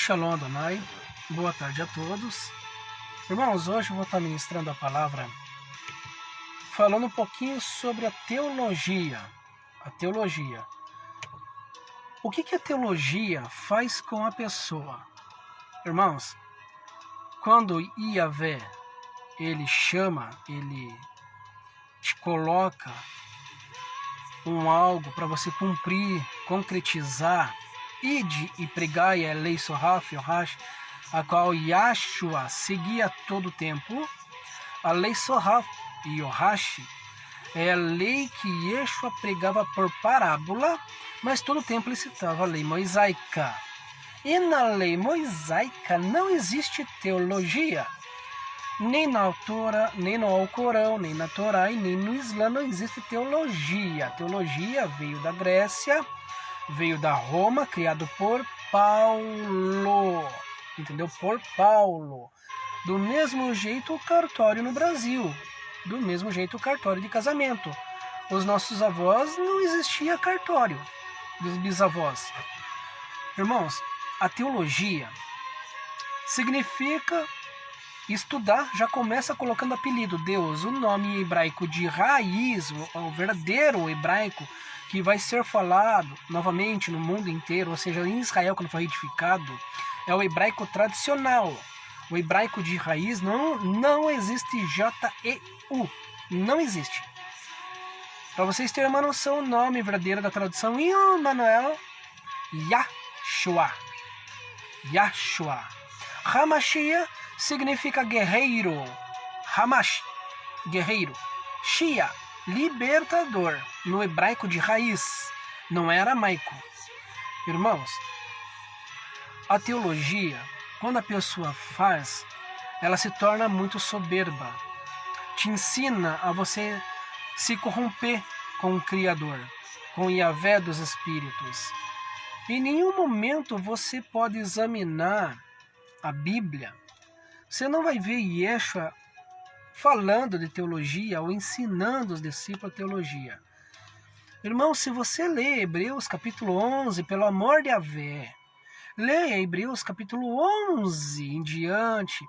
Shalom Adonai, boa tarde a todos. Irmãos, hoje eu vou estar ministrando a palavra falando um pouquinho sobre a teologia. A teologia. O que a teologia faz com a pessoa? Irmãos, quando Yahvé, ele chama, ele te coloca algo para você cumprir, concretizar, ide e pregai a lei Soraf, Yohash, a qual Yahshua seguia todo o tempo. A lei Soraf e Yohash é a lei que Yeshua pregava por parábola, mas todo o tempo ele citava a lei mosaica. E na lei mosaica não existe teologia. Nem na Torá, nem no Alcorão, nem na Torá e nem no Islã não existe teologia. A teologia veio da Grécia, veio da Roma, criado por Paulo. Entendeu? Por Paulo. Do mesmo jeito o cartório no Brasil. Do mesmo jeito o cartório de casamento. Os nossos avós não existia cartório. Dos bisavós. Irmãos, a teologia significa estudar, já começa colocando apelido. Deus, o nome hebraico de raiz, o verdadeiro hebraico, que vai ser falado novamente no mundo inteiro, ou seja, em Israel, quando for edificado, é o hebraico tradicional. O hebraico de raiz não existe J-E-U. Não existe. Para vocês terem uma noção, o nome verdadeiro da tradução em Emmanuel, Yahshua. Yahshua. Hamashia significa guerreiro. Hamash, guerreiro. Shia, libertador. No hebraico de raiz, não é aramaico. Irmãos, a teologia, quando a pessoa faz, ela se torna muito soberba. Te ensina a você se corromper com o Criador, com o Yahvé dos Espíritos. Em nenhum momento você pode examinar a Bíblia. Você não vai ver Yeshua falando de teologia ou ensinando os discípulos a teologia. Irmão, se você lê Hebreus capítulo 11, pelo amor de Yahvé, leia Hebreus capítulo 11 em diante.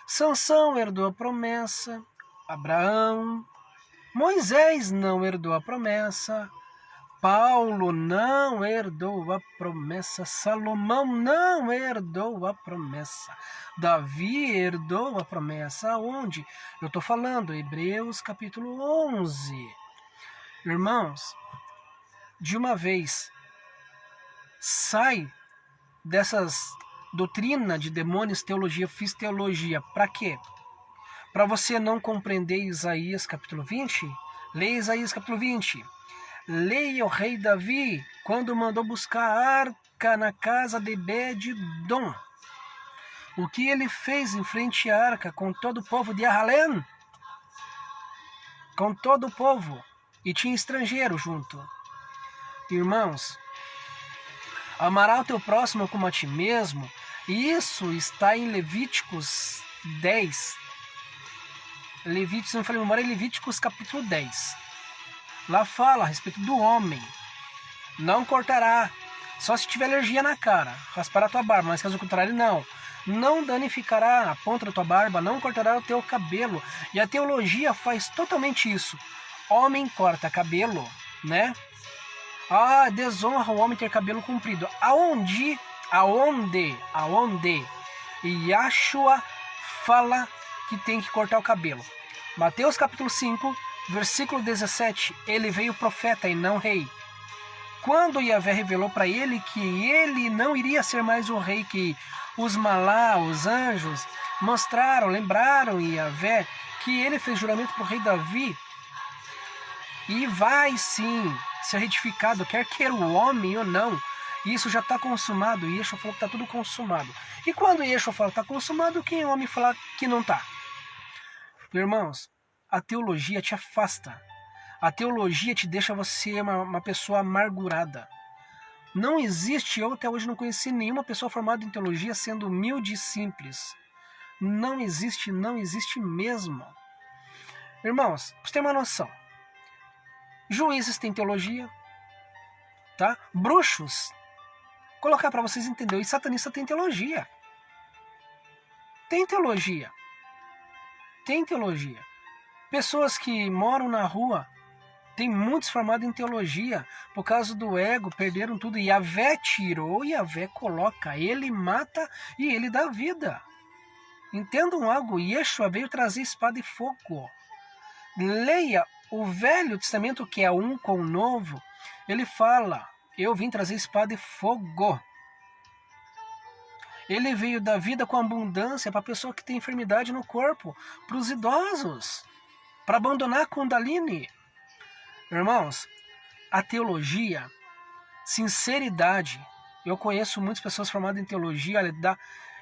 Sansão herdou a promessa, Abraão, Moisés não herdou a promessa, Paulo não herdou a promessa, Salomão não herdou a promessa, Davi herdou a promessa. Aonde? Eu estou falando, Hebreus capítulo 11. Irmãos, de uma vez, sai dessas doutrina de demônios, teologia, fiz teologia. Para quê? Para você não compreender Isaías capítulo 20? Leia Isaías capítulo 20. Leia o rei Davi, quando mandou buscar a arca na casa de Obed-Edom. O que ele fez em frente à arca com todo o povo de Ahalém? Com todo o povo. E tinha estrangeiro junto. Irmãos, amará o teu próximo como a ti mesmo. Isso está em Levíticos 10. Levíticos, não falei memória, Levíticos capítulo 10. Lá fala a respeito do homem. Não cortará, só se tiver alergia na cara. Raspará a tua barba, mas caso contrário, não. Não danificará a ponta da tua barba, não cortará o teu cabelo. E a teologia faz totalmente isso. Homem corta cabelo, né? Desonra o homem ter cabelo comprido. Aonde Yahshua fala que tem que cortar o cabelo? Mateus capítulo 5, versículo 17. Ele veio profeta e não rei. Quando Yahvé revelou para ele que ele não iria ser mais o rei, que os malá, os anjos, lembraram Yahvé que ele fez juramento para o rei Davi e vai sim ser retificado, quer queira o homem ou não. Isso já está consumado. E Yeshua falou que está tudo consumado. E quando Yeshua fala que está consumado, quem é homem fala que não está? Irmãos, a teologia te afasta. A teologia te deixa você uma pessoa amargurada. Não existe, eu até hoje não conheci nenhuma pessoa formada em teologia sendo humilde e simples. Não existe mesmo. Irmãos, pra você ter uma noção, juízes têm teologia, tá? Bruxos colocar para vocês entenderem. E satanista tem teologia. Tem teologia. Tem teologia. Pessoas que moram na rua, tem muitos formados em teologia, por causa do ego, perderam tudo. E Yahvé tirou, e Yahvé coloca. Ele mata e ele dá vida. Entendam algo, Yeshua veio trazer espada e fogo. Leia o Velho Testamento, que é um com o Novo. Ele fala, eu vim trazer espada e fogo. Ele veio dar vida com abundância para a pessoa que tem enfermidade no corpo, para os idosos, para abandonar a Kundalini. Irmãos, a teologia, sinceridade. Eu conheço muitas pessoas formadas em teologia.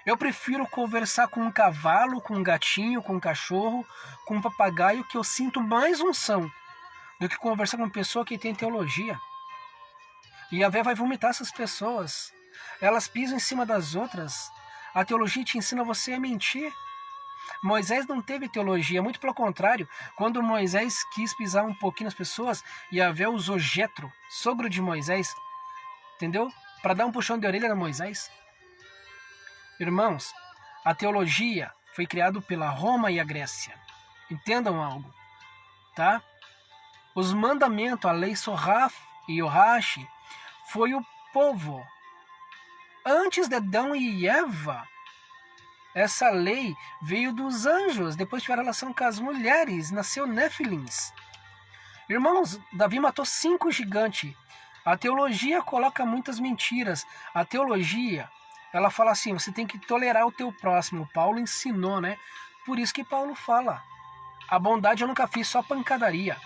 Eu prefiro conversar com um cavalo, com um gatinho, com um cachorro, com um papagaio, que eu sinto mais unção, do que conversar com uma pessoa que tem teologia. E Yahvé vai vomitar essas pessoas. Elas pisam em cima das outras. A teologia te ensina você a mentir. Moisés não teve teologia, muito pelo contrário. Quando Moisés quis pisar um pouquinho nas pessoas, Yahvé usou Jetro, sogro de Moisés, entendeu? Para dar um puxão de orelha a Moisés. Irmãos, a teologia foi criada pela Roma e a Grécia. Entendam algo, tá? Os mandamentos, a lei Soraf e Yohashi, foi o povo. Antes de Adão e Eva, essa lei veio dos anjos. Depois tiveram relação com as mulheres, nasceu Nefilins. Irmãos, Davi matou 5 gigantes. A teologia coloca muitas mentiras. A teologia, ela fala assim, você tem que tolerar o teu próximo. Paulo ensinou, né? Por isso que Paulo fala, a bondade eu nunca fiz, só pancadaria.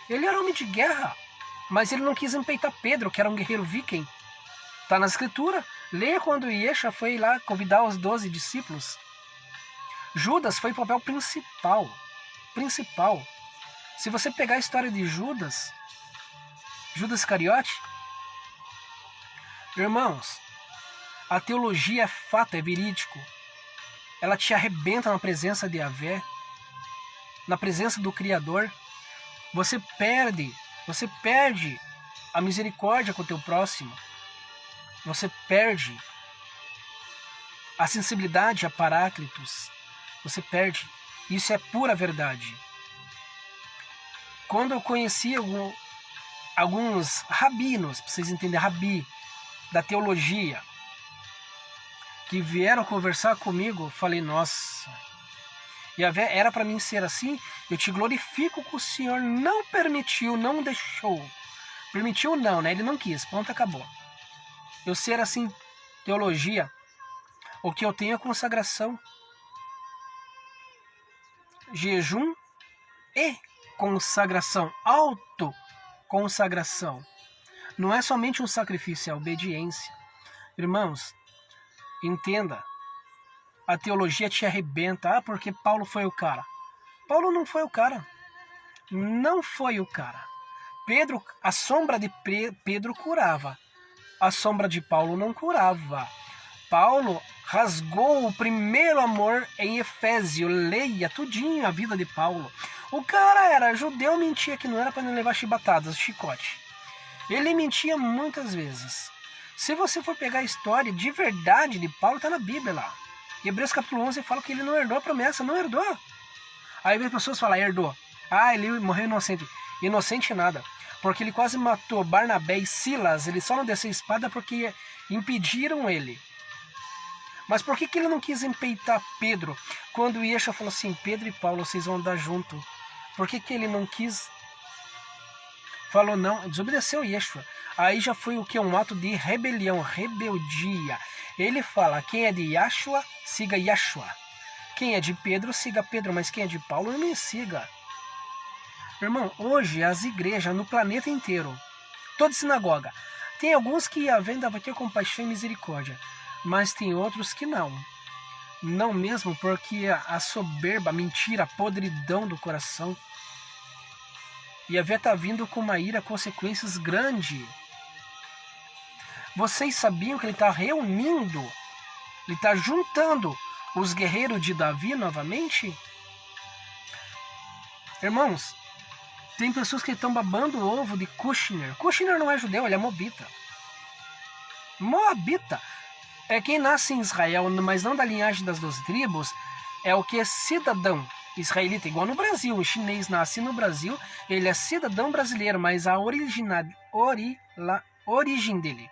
Ele era homem de guerra, mas ele não quis empeitar Pedro, que era um guerreiro viking. Está na escritura. Leia quando Yeshua foi lá convidar os 12 discípulos. Judas foi o papel principal. Se você pegar a história de Judas Iscariote, irmãos, a teologia é fato, é verídico. Ela te arrebenta na presença de Yahvé, na presença do Criador. Você perde a misericórdia com o teu próximo. Você perde a sensibilidade a Paráclitos. Você perde. Isso é pura verdade. Quando eu conheci alguns rabinos, para vocês entenderem, rabi, da teologia, que vieram conversar comigo, eu falei, nossa, Yahvé, era para mim ser assim? Eu te glorifico que o Senhor não permitiu, não deixou. Permitiu não, né? Ele não quis, ponto, acabou. Eu ser assim, teologia, o que eu tenho é consagração, jejum e consagração, autoconsagração. Não é somente um sacrifício, é obediência. Irmãos, entenda, a teologia te arrebenta, porque Paulo foi o cara. Paulo não foi o cara. Não foi o cara. Pedro, a sombra de Pedro curava. A sombra de Paulo não curava. Paulo rasgou o primeiro amor em Efésio. Leia tudinho a vida de Paulo. O cara era judeu, mentia que não era para não levar chibatadas, chicote. Ele mentia muitas vezes. Se você for pegar a história de verdade de Paulo, está na Bíblia lá. Hebreus capítulo 11 fala que ele não herdou a promessa, não herdou. Aí as pessoas falam, herdou. Ah, ele morreu inocente. Inocente nada. Porque ele quase matou Barnabé e Silas. Ele só não desceu a espada porque impediram ele. Mas por que ele não quis empeitar Pedro? Quando Yeshua falou assim, Pedro e Paulo, vocês vão andar junto. Por que ele não quis? Falou não, desobedeceu Yeshua. Aí já foi o que? Um ato de rebelião, rebeldia. Ele fala, quem é de Yeshua, siga Yeshua. Quem é de Pedro, siga Pedro. Mas quem é de Paulo, não me siga. Irmão, hoje as igrejas no planeta inteiro, toda sinagoga, tem alguns que a venda vai ter compaixão e misericórdia, mas tem outros que não. Não mesmo, porque a soberba, a mentira, a podridão do coração. E a Yahvé está vindo com uma ira, consequências grandes. Vocês sabiam que ele está reunindo, ele está juntando os guerreiros de Davi novamente? Irmãos, tem pessoas que estão babando o ovo de Kushner. Kushner não é judeu, ele é mobita. Moabita. É quem nasce em Israel, mas não da linhagem das 12 tribos, é o que é cidadão israelita, igual no Brasil. O chinês nasce no Brasil, ele é cidadão brasileiro, mas a origem dele,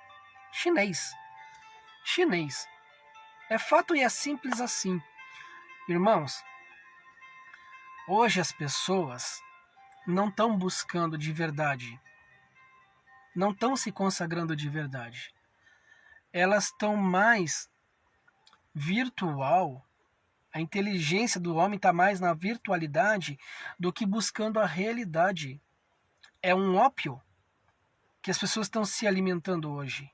chinês. Chinês. É fato e é simples assim. Irmãos, hoje as pessoas não estão buscando de verdade, não estão se consagrando de verdade. Elas estão mais virtual. A inteligência do homem está mais na virtualidade do que buscando a realidade. É um ópio que as pessoas estão se alimentando hoje.